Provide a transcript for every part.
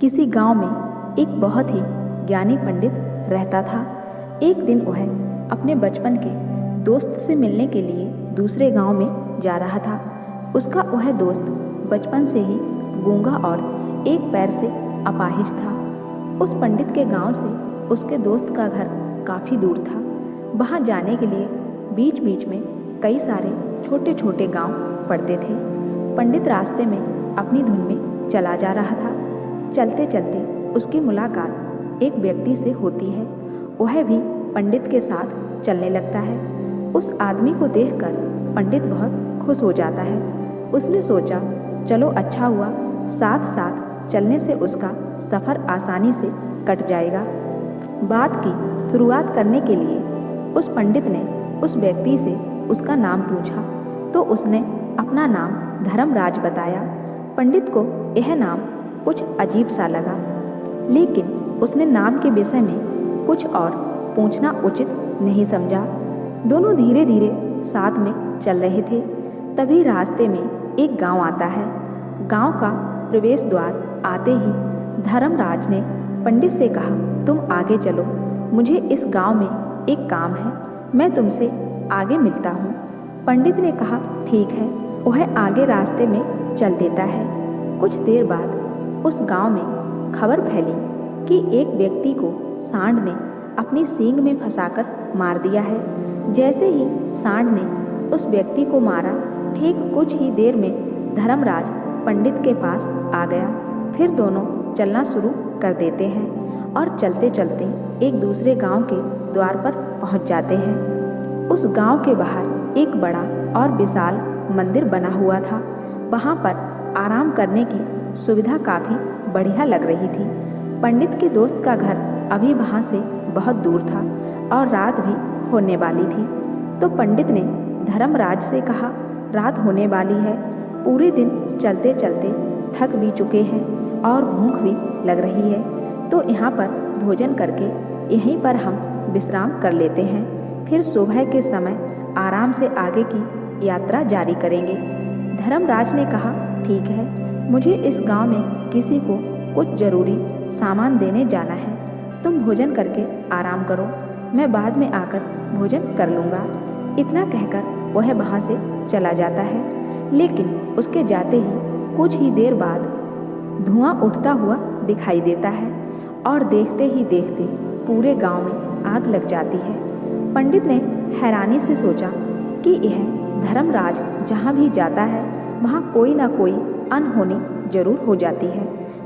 किसी गांव में एक बहुत ही ज्ञानी पंडित रहता था। एक दिन वह अपने बचपन के दोस्त से मिलने के लिए दूसरे गांव में जा रहा था। उसका वह दोस्त बचपन से ही गूंगा और एक पैर से अपाहिज था। उस पंडित के गांव से उसके दोस्त का घर काफ़ी दूर था। वहां जाने के लिए बीच बीच में कई सारे छोटे छोटे गांव पड़ते थे। पंडित रास्ते में अपनी धुन में चला जा रहा था। चलते चलते उसकी मुलाकात एक व्यक्ति से होती है। वह भी पंडित के साथ चलने लगता है। उस आदमी को देखकर पंडित बहुत खुश हो जाता है। उसने सोचा, चलो अच्छा हुआ, साथ साथ चलने से उसका सफ़र आसानी से कट जाएगा। बात की शुरुआत करने के लिए उस पंडित ने उस व्यक्ति से उसका नाम पूछा तो उसने अपना नाम धर्मराज बताया। पंडित को यह नाम कुछ अजीब सा लगा, लेकिन उसने नाम के विषय में कुछ और पूछना उचित नहीं समझा। दोनों धीरे धीरे साथ में चल रहे थे। तभी रास्ते में एक गांव आता है। गांव का प्रवेश द्वार आते ही धर्मराज ने पंडित से कहा, तुम आगे चलो, मुझे इस गांव में एक काम है, मैं तुमसे आगे मिलता हूँ। पंडित ने कहा, ठीक है। वह आगे रास्ते में चल देता है। कुछ देर बाद उस गांव में खबर फैली कि एक व्यक्ति को सांड ने अपनी सींग में फंसाकर मार दिया है। जैसे ही सांड ने उस व्यक्ति को मारा, ठीक कुछ ही देर में धर्मराज पंडित के पास आ गया। फिर दोनों चलना शुरू कर देते हैं और चलते चलते एक दूसरे गांव के द्वार पर पहुंच जाते हैं। उस गांव के बाहर एक बड़ा और विशाल मंदिर बना हुआ था। वहां पर आराम करने की सुविधा काफ़ी बढ़िया लग रही थी। पंडित के दोस्त का घर अभी वहां से बहुत दूर था और रात भी होने वाली थी। तो पंडित ने धर्मराज से कहा, रात होने वाली है, पूरे दिन चलते चलते थक भी चुके हैं और भूख भी लग रही है, तो यहाँ पर भोजन करके यहीं पर हम विश्राम कर लेते हैं, फिर सुबह के समय आराम से आगे की यात्रा जारी करेंगे। धर्मराज ने कहा, ठीक है, मुझे इस गांव में किसी को कुछ ज़रूरी सामान देने जाना है, तुम भोजन करके आराम करो, मैं बाद में आकर भोजन कर लूँगा। इतना कहकर वह वहाँ से चला जाता है। लेकिन उसके जाते ही कुछ ही देर बाद धुआं उठता हुआ दिखाई देता है और देखते ही देखते पूरे गांव में आग लग जाती है। पंडित ने हैरानी से सोचा कि यह धर्मराज जहाँ भी जाता है वहाँ कोई ना कोई अनहोनी जरूर हो जाती है,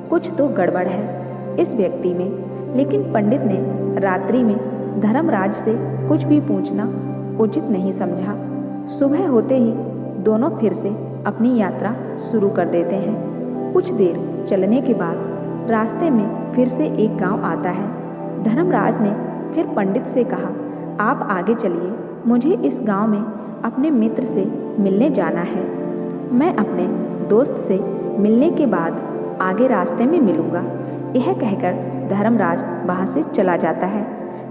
कुछ तो गड़बड़ है इस व्यक्ति में। लेकिन पंडित ने रात्रि में धर्मराज से कुछ भी पूछना उचित नहीं समझा। सुबह होते ही दोनों फिर से अपनी यात्रा शुरू कर देते हैं। कुछ देर चलने के बाद रास्ते में फिर से एक गांव आता है। धर्मराज ने फिर पंडित से कहा, आप आगे चलिए, मुझे इस गांव में अपने मित्र से मिलने जाना है, मैं अपने दोस्त से मिलने के बाद आगे रास्ते में मिलूँगा। यह कहकर धर्मराज वहाँ से चला जाता है।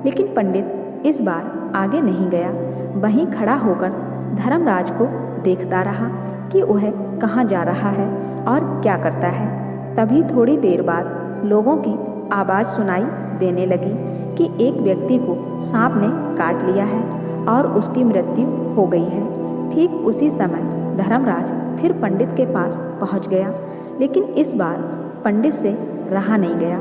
लेकिन पंडित इस बार आगे नहीं गया, वहीं खड़ा होकर धर्मराज को देखता रहा कि वह कहाँ जा रहा है और क्या करता है। तभी थोड़ी देर बाद लोगों की आवाज़ सुनाई देने लगी कि एक व्यक्ति को सांप ने काट लिया है और उसकी मृत्यु हो गई है। ठीक उसी समय धर्मराज फिर पंडित के पास पहुंच गया, लेकिन इस बार पंडित से रहा नहीं गया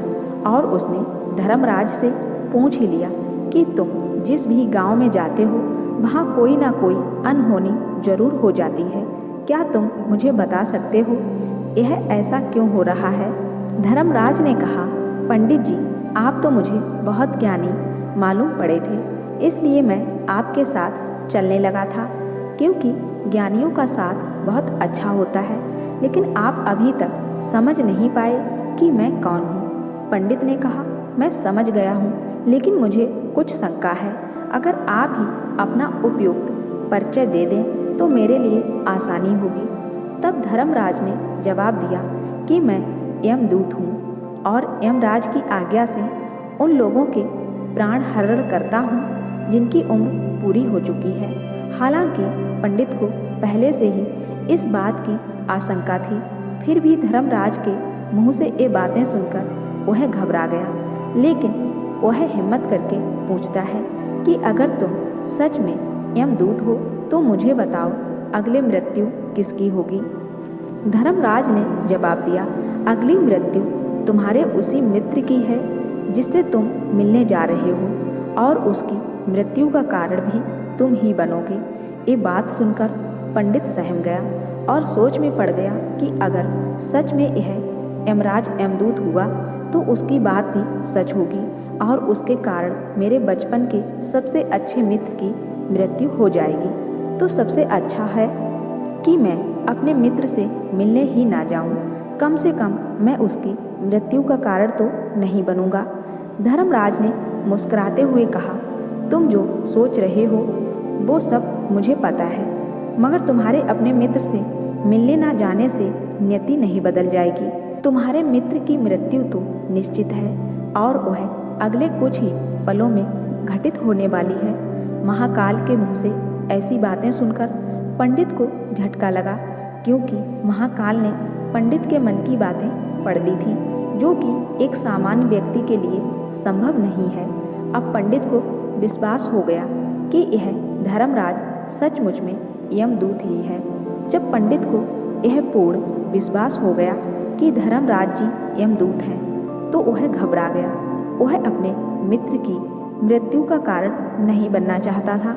और उसने धर्मराज से पूछ ही लिया कि तुम जिस भी गांव में जाते हो वहां कोई ना कोई अनहोनी जरूर हो जाती है, क्या तुम मुझे बता सकते हो यह ऐसा क्यों हो रहा है? धर्मराज ने कहा, पंडित जी, आप तो मुझे बहुत ज्ञानी मालूम पड़े थे, इसलिए मैं आपके साथ चलने लगा था, क्योंकि ज्ञानियों का साथ बहुत अच्छा होता है। लेकिन आप अभी तक समझ नहीं पाए कि मैं कौन हूँ। पंडित ने कहा, मैं समझ गया हूँ, लेकिन मुझे कुछ शंका है। अगर आप ही अपना उपयुक्त परिचय दे दें तो मेरे लिए आसानी होगी। तब धर्मराज ने जवाब दिया कि मैं यमदूत हूँ और यमराज की आज्ञा से उन लोगों के प्राण हरण करता हूँ जिनकी उम्र पूरी हो चुकी है। हालांकि पंडित को पहले से ही इस बात की आशंका थी, फिर भी धर्मराज के मुंह से ये बातें सुनकर वह घबरा गया, लेकिन वह हिम्मत करके पूछता है कि अगर तुम सच में यमदूत हो तो मुझे बताओ, अगले मृत्यु किसकी होगी। धर्मराज ने जवाब दिया, अगली मृत्यु तुम्हारे उसी मित्र की है जिससे तुम मिलने जा रहे हो, और उसकी मृत्यु का कारण भी तुम ही बनोगे। ये बात सुनकर पंडित सहम गया और सोच में पड़ गया कि अगर सच में यह यमराज यमदूत हुआ तो उसकी बात भी सच होगी और उसके कारण मेरे बचपन के सबसे अच्छे मित्र की मृत्यु हो जाएगी। तो सबसे अच्छा है कि मैं अपने मित्र से मिलने ही ना जाऊं, कम से कम मैं उसकी मृत्यु का कारण तो नहीं बनूंगा। धर्मराज ने मुस्कुराते हुए कहा, तुम जो सोच रहे हो वो सब मुझे पता है, मगर तुम्हारे अपने मित्र से मिलने ना जाने से नियति नहीं बदल जाएगी। तुम्हारे मित्र की मृत्यु तो निश्चित है और वह अगले कुछ ही पलों में घटित होने वाली है। महाकाल के मुंह से ऐसी बातें सुनकर पंडित को झटका लगा, क्योंकि महाकाल ने पंडित के मन की बातें पढ़ ली थी, जो कि एक सामान्य व्यक्ति के लिए संभव नहीं है। अब पंडित को विश्वास हो गया कि यह धर्मराज सचमुच में यमदूत ही है। जब पंडित को यह पूर्ण विश्वास हो गया कि धर्मराज जी यमदूत हैं, तो वह घबरा गया। वह अपने मित्र की मृत्यु का कारण नहीं बनना चाहता था,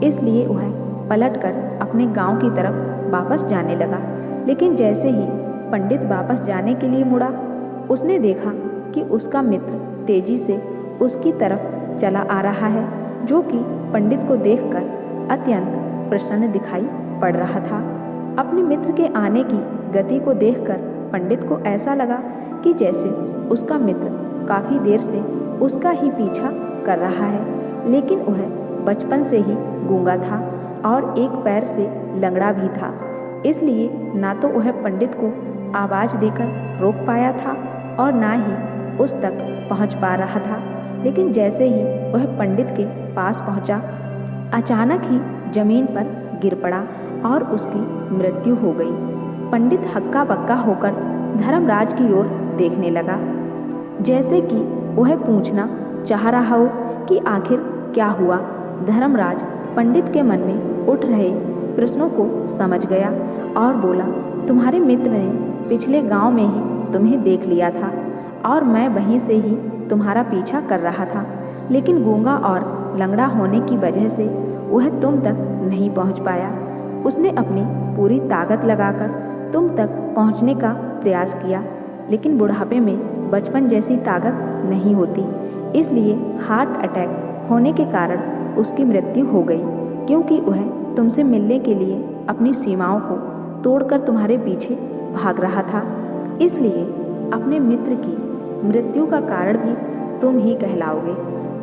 इसलिए वह पलटकर अपने गांव की तरफ वापस जाने लगा। लेकिन जैसे ही पंडित वापस जाने के लिए मुड़ा, उसने देखा कि उसका मित्र तेजी से उसकी तरफ चला आ रहा है, जो कि पंडित को देखकर अत्यंत प्रसन्न दिखाई पड़ रहा था। अपने मित्र के आने की गति को देखकर पंडित को ऐसा लगा कि जैसे उसका मित्र काफ़ी देर से उसका ही पीछा कर रहा है, लेकिन वह बचपन से ही गूंगा था और एक पैर से लंगड़ा भी था, इसलिए ना तो वह पंडित को आवाज़ देकर रोक पाया था और ना ही उस तक पहुंच पा रहा था। लेकिन जैसे ही वह पंडित के पास पहुंचा, अचानक ही जमीन पर गिर पड़ा और उसकी मृत्यु हो गई। पंडित हक्का बक्का होकर धर्मराज की ओर देखने लगा, जैसे कि वह पूछना चाह रहा हो कि आखिर क्या हुआ। धर्मराज पंडित के मन में उठ रहे प्रश्नों को समझ गया और बोला, तुम्हारे मित्र ने पिछले गांव में ही तुम्हें देख लिया था और मैं वहीं से ही तुम्हारा पीछा कर रहा था, लेकिन गूंगा और लंगड़ा होने की वजह से वह तुम तक नहीं पहुंच पाया। उसने अपनी पूरी ताकत लगाकर तुम तक पहुंचने का प्रयास किया, लेकिन बुढ़ापे में बचपन जैसी ताकत नहीं होती, इसलिए हार्ट अटैक होने के कारण उसकी मृत्यु हो गई, क्योंकि वह तुमसे मिलने के लिए अपनी सीमाओं को तोड़कर तुम्हारे पीछे भाग रहा था। इसलिए अपने मित्र की मृत्यु का कारण भी तुम ही कहलाओगे।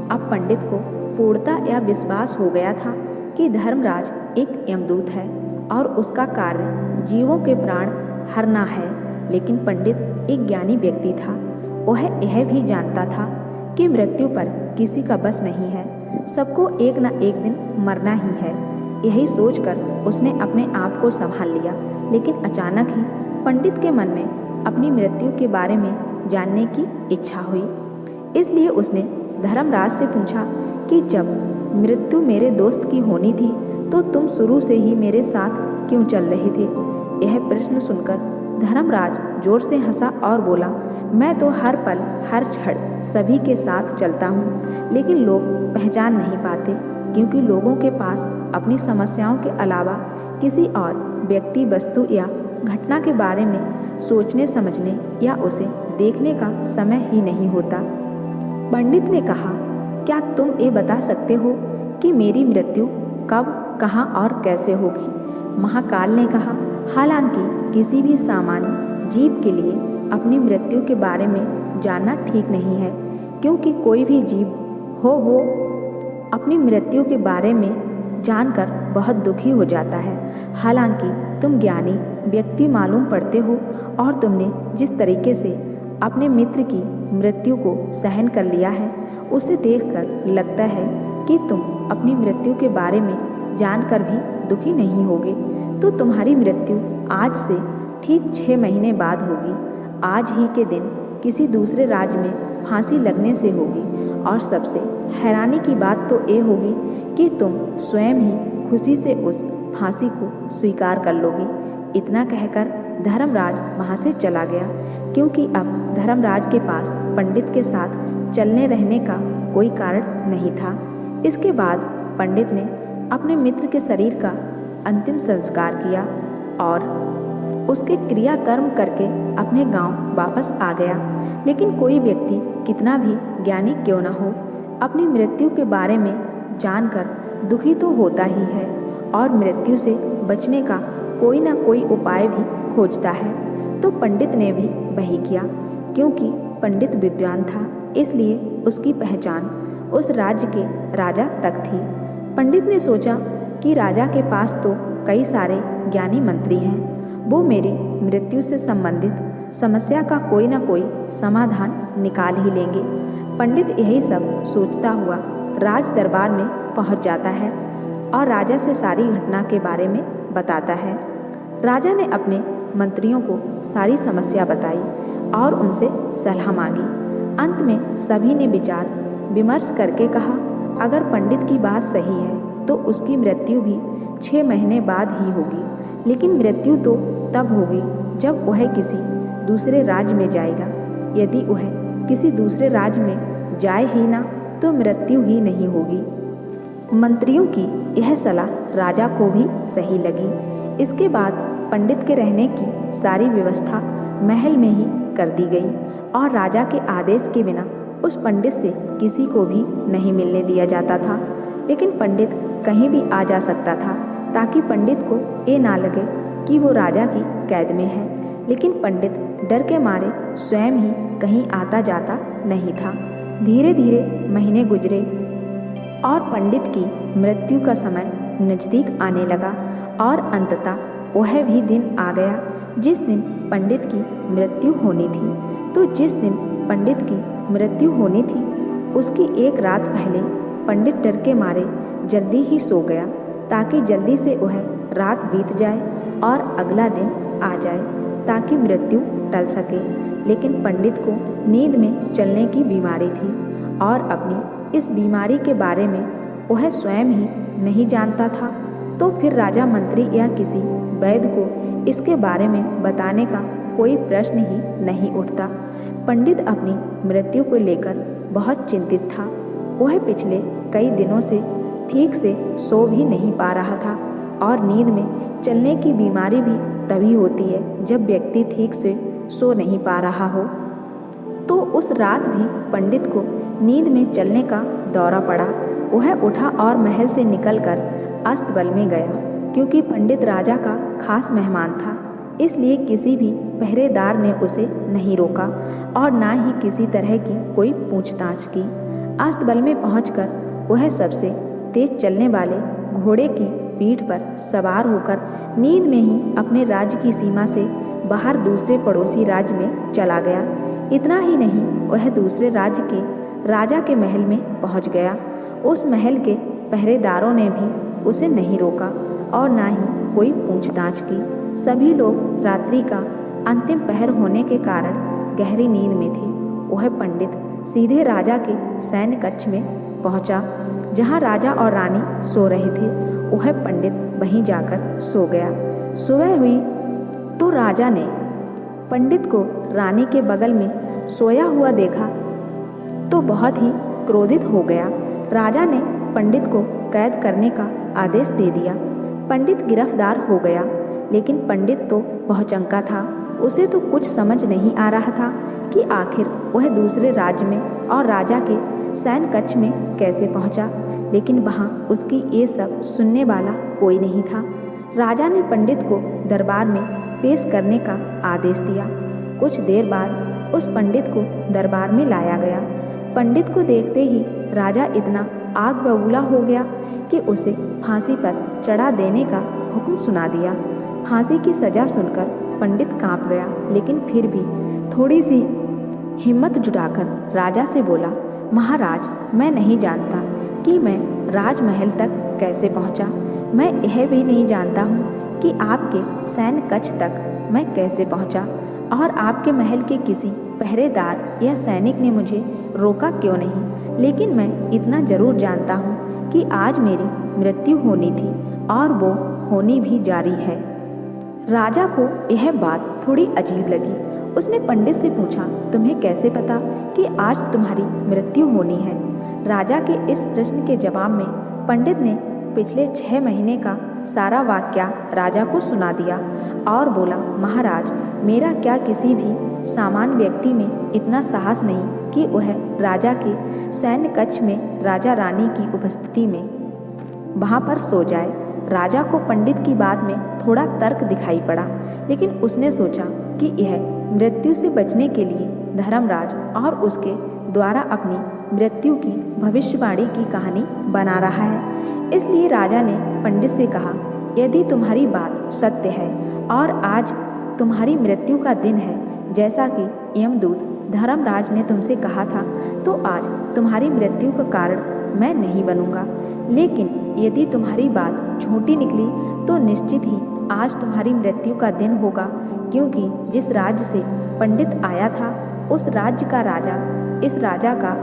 अब पंडित को पूर्णतः यह विश्वास हो गया था कि धर्मराज एक यमदूत है और उसका कार्य जीवों के प्राण हरना है। लेकिन पंडित एक ज्ञानी व्यक्ति था, वह यह भी जानता था कि मृत्यु पर किसी का बस नहीं है, सबको एक न एक दिन मरना ही है। यही सोचकर उसने अपने आप को संभाल लिया, लेकिन अचानक ही पंडित के मन में अपनी मृत्यु के बारे में जानने की इच्छा हुई। इसलिए उसने धर्मराज से पूछा कि जब मृत्यु मेरे दोस्त की होनी थी तो तुम शुरू से ही मेरे साथ क्यों चल रहे थे। यह प्रश्न सुनकर धर्मराज जोर से हंसा और बोला, मैं तो हर पल हर क्षण सभी के साथ चलता हूँ, लेकिन लोग पहचान नहीं पाते, क्योंकि लोगों के पास अपनी समस्याओं के अलावा किसी और व्यक्ति, वस्तु या घटना के बारे में सोचने समझने या उसे देखने का समय ही नहीं होता। पंडित ने कहा, क्या तुम ये बता सकते हो कि मेरी मृत्यु कब, कहाँ और कैसे होगी। महाकाल ने कहा, हालांकि किसी भी सामान्य जीव के लिए अपनी मृत्यु के बारे में जानना ठीक नहीं है, क्योंकि कोई भी जीव हो वो अपनी मृत्यु के बारे में जानकर बहुत दुखी हो जाता है। हालांकि तुम ज्ञानी व्यक्ति मालूम पड़ते हो और तुमने जिस तरीके से अपने मित्र की मृत्यु को सहन कर लिया है, उसे देखकर लगता है कि तुम अपनी मृत्यु के बारे में जानकर भी दुखी नहीं होगे। तो तुम्हारी मृत्यु आज से ठीक 6 महीने बाद होगी। आज ही के दिन किसी दूसरे राज्य में फांसी लगने से होगी। और सबसे हैरानी की बात तो ये होगी कि तुम स्वयं ही खुशी से उस फांसी को स्वीकार कर लोगे। इतना कहकर धर्मराज वहाँ से चला गया, क्योंकि अब धर्मराज के पास पंडित के साथ चलने रहने का कोई कारण नहीं था। इसके बाद पंडित ने अपने मित्र के शरीर का अंतिम संस्कार किया और उसके क्रियाकर्म करके अपने गांव वापस आ गया। लेकिन कोई व्यक्ति कितना भी ज्ञानी क्यों न हो, अपनी मृत्यु के बारे में जानकर दुखी तो होता ही है और मृत्यु से बचने का कोई ना कोई उपाय भी खोजता है। तो पंडित ने भी वही किया। क्योंकि पंडित विद्वान था, इसलिए उसकी पहचान उस राज्य के राजा तक थी। पंडित ने सोचा कि राजा के पास तो कई सारे ज्ञानी मंत्री हैं, वो मेरी मृत्यु से संबंधित समस्या का कोई ना कोई समाधान निकाल ही लेंगे। पंडित यही सब सोचता हुआ राज दरबार में पहुंच जाता है और राजा से सारी घटना के बारे में बताता है। राजा ने अपने मंत्रियों को सारी समस्या बताई और उनसे सलाह मांगी। अंत में सभी ने विचार विमर्श करके कहा, अगर पंडित की बात सही है तो उसकी मृत्यु भी 6 महीने बाद ही होगी। लेकिन मृत्यु तो तब होगी जब वह किसी दूसरे राज्य में जाएगा। यदि वह किसी दूसरे राज्य में जाए ही ना तो मृत्यु ही नहीं होगी। मंत्रियों की यह सलाह राजा को भी सही लगी। इसके बाद पंडित के रहने की सारी व्यवस्था महल में ही कर दी गई और राजा के आदेश के बिना उस पंडित से किसी को भी नहीं मिलने दिया जाता था। लेकिन पंडित कहीं भी आ जा सकता था, ताकि पंडित को ये ना लगे कि वो राजा की कैद में है। लेकिन पंडित डर के मारे स्वयं ही कहीं आता जाता नहीं था। धीरे धीरे महीने गुजरे और पंडित की मृत्यु का समय नज़दीक आने लगा और अंततः वह भी दिन आ गया जिस दिन पंडित की मृत्यु होनी थी। तो जिस दिन पंडित की मृत्यु होनी थी उसकी एक रात पहले पंडित डर के मारे जल्दी ही सो गया, ताकि जल्दी से वह रात बीत जाए और अगला दिन आ जाए, ताकि मृत्यु टल सके। लेकिन पंडित को नींद में चलने की बीमारी थी और अपनी इस बीमारी के बारे में वह स्वयं ही नहीं जानता था। तो फिर राजा मंत्री या किसी वैद्य को इसके बारे में बताने का कोई प्रश्न ही नहीं उठता। पंडित अपनी मृत्यु को लेकर बहुत चिंतित था। वह पिछले कई दिनों से ठीक से सो भी नहीं पा रहा था और नींद में चलने की बीमारी भी तभी होती है जब व्यक्ति ठीक से सो नहीं पा रहा हो। तो उस रात भी पंडित को नींद में चलने का दौरा पड़ा। वह उठा और महल से निकलकर अस्तबल में गया, क्योंकि पंडित राजा का खास मेहमान था। इसलिए किसी भी पहरेदार ने उसे नहीं रोका और ना ही किसी तरह की कोई पूछताछ की। अस्तबल में पहुंचकर वह सबसे तेज चलने वाले घोड़े की पीठ पर सवार होकर नींद में ही अपने राज्य की सीमा से बाहर दूसरे पड़ोसी राज्य में चला गया। इतना ही नहीं, वह दूसरे राज्य के राजा के महल में पहुंच गया। उस महल के पहरेदारों ने भी उसे नहीं रोका और ना ही कोई पूछताछ की। सभी लोग रात्रि का अंतिम पहर होने के कारण गहरी नींद में थे। वह पंडित सीधे राजा के सैन्य कक्ष में पहुंचा, जहां राजा और रानी सो रहे थे। वह पंडित वहीं जाकर सो गया। सुबह हुई तो राजा ने पंडित को रानी के बगल में सोया हुआ देखा तो बहुत ही क्रोधित हो गया। राजा ने पंडित को कैद करने का आदेश दे दिया। पंडित गिरफ्तार हो गया, लेकिन पंडित तो बहुचंका था। उसे तो कुछ समझ नहीं आ रहा था कि आखिर वह दूसरे राज्य में और राजा के सैन्य कक्ष में कैसे पहुंचा। लेकिन वहां उसकी ये सब सुनने वाला कोई नहीं था। राजा ने पंडित को दरबार में पेश करने का आदेश दिया। कुछ देर बाद उस पंडित को दरबार में लाया गया। पंडित को देखते ही राजा इतना आग बबूला हो गया कि उसे फांसी पर चढ़ा देने का हुक्म सुना दिया। फांसी की सजा सुनकर पंडित कांप गया, लेकिन फिर भी थोड़ी सी हिम्मत जुटाकर राजा से बोला, महाराज, मैं नहीं जानता कि मैं राजमहल तक कैसे पहुंचा। मैं यह भी नहीं जानता हूं कि आपके सैन्य कक्ष तक मैं कैसे पहुंचा। और आपके महल के किसी पहरेदार या सैनिक ने मुझे रोका क्यों नहीं, लेकिन मैं इतना जरूर जानता हूँ कि आज मेरी मृत्यु होनी थी और वो होनी भी जारी है। राजा को यह बात थोड़ी अजीब लगी। उसने पंडित से पूछा, तुम्हें कैसे पता कि आज तुम्हारी मृत्यु होनी है? राजा के इस प्रश्न के जवाब में पंडित ने पिछले 6 महीने का सारा वाकया राजा को सुना दिया और बोला, महाराज, मेरा क्या किसी भी सामान्य व्यक्ति में इतना साहस नहीं कि वह राजा के सैन्य कक्ष में राजा रानी की उपस्थिति में वहाँ पर सो जाए। राजा को पंडित की बात में थोड़ा तर्क दिखाई पड़ा, लेकिन उसने सोचा कि यह मृत्यु से बचने के लिए धर्मराज और उसके द्वारा अपनी मृत्यु की भविष्यवाणी की कहानी बना रहा है। इसलिए राजा ने पंडित से कहा, यदि तुम्हारी बात सत्य है और आज तुम्हारी मृत्यु का दिन है, जैसा कि यमदूत धर्मराज ने तुमसे कहा था, तो आज तुम्हारी मृत्यु का कारण मैं नहीं बनूंगा। लेकिन यदि तुम्हारी बात झूठी निकली तो निश्चित ही आज तुम्हारी मृत्यु का दिन होगा, क्योंकि जिस राज्य से पंडित आया था उस राज्य का राजा इस राजा का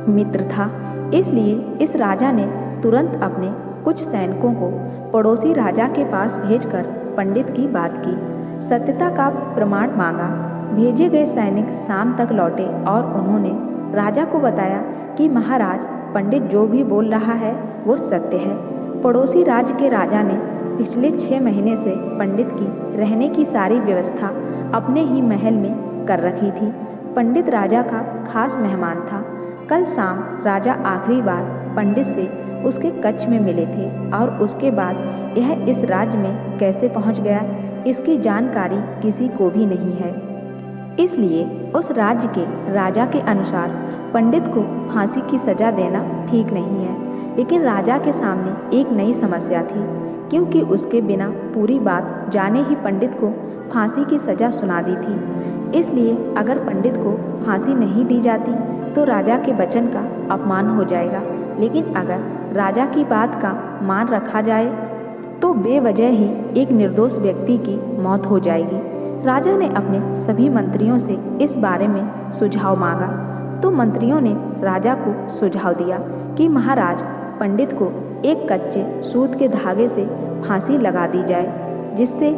मित्र था। इसलिए इस राजा ने तुरंत अपने कुछ सैनिकों को पड़ोसी राजा के पास भेजकर पंडित की बात की, सत्यता का प्रमाण मांगा। भेजे गए सैनिक शाम तक लौटे और उन्होंने राजा को बताया कि महाराज, पंडित जो भी बोल रहा है वो सत्य है। पड़ोसी राज्य के राजा ने पिछले 6 महीने से पंडित की रहने की सारी व्यवस्था अपने ही महल में कर रखी थी। पंडित राजा का खास मेहमान था। कल शाम राजा आखिरी बार पंडित से उसके कक्ष में मिले थे और उसके बाद यह इस राज्य में कैसे पहुंच गया, इसकी जानकारी किसी को भी नहीं है। इसलिए उस राज्य के राजा के अनुसार पंडित को फांसी की सजा देना ठीक नहीं है। लेकिन राजा के सामने एक नई समस्या थी, क्योंकि उसके बिना पूरी बात जाने ही पंडित को फांसी की सजा सुना दी थी। इसलिए अगर पंडित को फांसी नहीं दी जाती तो राजा के वचन का अपमान हो जाएगा, लेकिन अगर राजा की बात का मान रखा जाए तो बेवजह ही एक निर्दोष व्यक्ति की मौत हो जाएगी। राजा ने अपने सभी मंत्रियों से इस बारे में सुझाव मांगा, तो मंत्रियों ने राजा को सुझाव दिया कि महाराज, पंडित को एक कच्चे सूत के धागे से फांसी लगा दी जाए, जिससे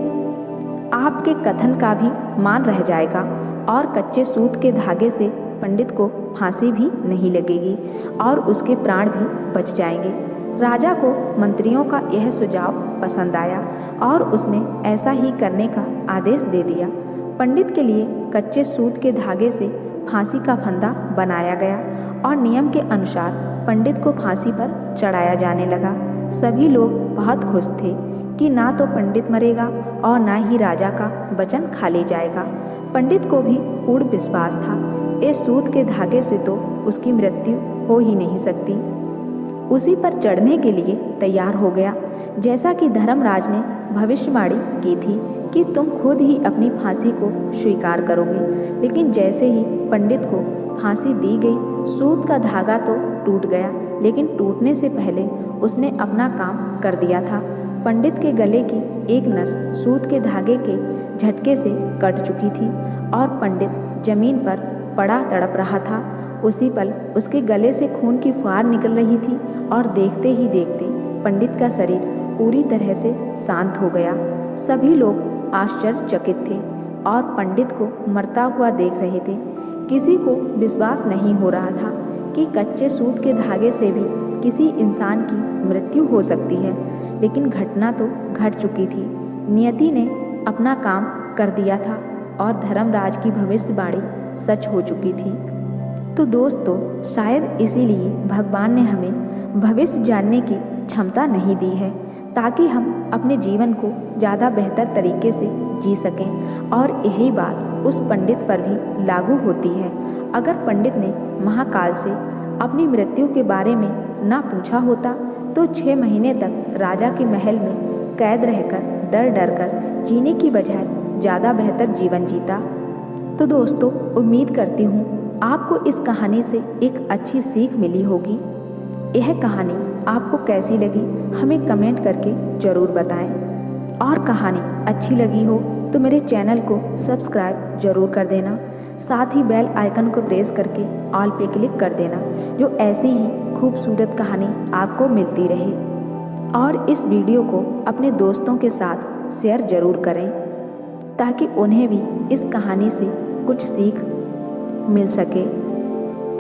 आपके कथन का भी मान रह जाएगा और कच्चे सूत के धागे से पंडित को फांसी भी नहीं लगेगी और उसके प्राण भी बच जाएंगे। राजा को मंत्रियों का यह सुझाव पसंद आया और उसने ऐसा ही करने का आदेश दे दिया। पंडित के लिए कच्चे सूत के धागे से फांसी का फंदा बनाया गया और नियम के अनुसार पंडित को फांसी पर चढ़ाया जाने लगा। सभी लोग बहुत खुश थे कि ना तो पंडित मरेगा और ना ही राजा का वचन खाली जाएगा। पंडित को भी पूर्ण विश्वास था, इस सूत के धागे से तो उसकी मृत्यु हो ही नहीं सकती। उसी पर चढ़ने के लिए तैयार हो गया। जैसा कि धर्मराज ने भविष्यवाणी की थी कि तुम खुद ही अपनी फांसी को स्वीकार करोगे, लेकिन जैसे ही पंडित को फांसी दी गई, सूत का धागा तो टूट गया, लेकिन टूटने से पहले उसने अपना काम कर दिया था। पंडित के गले की एक नस सूत के धागे के झटके से कट चुकी थी और पंडित जमीन पर पड़ा तड़प रहा था। उसी पल उसके गले से खून की फुहार निकल रही थी और देखते ही देखते पंडित का शरीर पूरी तरह से शांत हो गया। सभी लोग आश्चर्यचकित थे और पंडित को मरता हुआ देख रहे थे। किसी को विश्वास नहीं हो रहा था कि कच्चे सूत के धागे से भी किसी इंसान की मृत्यु हो सकती है, लेकिन घटना तो घट चुकी थी। नियति ने अपना काम कर दिया था और धर्मराज की भविष्यवाणी सच हो चुकी थी। तो दोस्तों, शायद इसीलिए भगवान ने हमें भविष्य जानने की क्षमता नहीं दी है, ताकि हम अपने जीवन को ज़्यादा बेहतर तरीके से जी सकें। और यही बात उस पंडित पर भी लागू होती है। अगर पंडित ने महाकाल से अपनी मृत्यु के बारे में ना पूछा होता तो 6 महीने तक राजा के महल में कैद रहकर डर डर कर जीने की बजाय ज़्यादा बेहतर जीवन जीता। तो दोस्तों, उम्मीद करती हूँ आपको इस कहानी से एक अच्छी सीख मिली होगी। यह कहानी आपको कैसी लगी हमें कमेंट करके ज़रूर बताएं, और कहानी अच्छी लगी हो तो मेरे चैनल को सब्सक्राइब जरूर कर देना। साथ ही बेल आइकन को प्रेस करके ऑल पे क्लिक कर देना, जो ऐसी ही खूबसूरत कहानी आपको मिलती रहे। और इस वीडियो को अपने दोस्तों के साथ शेयर जरूर करें, ताकि उन्हें भी इस कहानी से कुछ सीख मिल सके।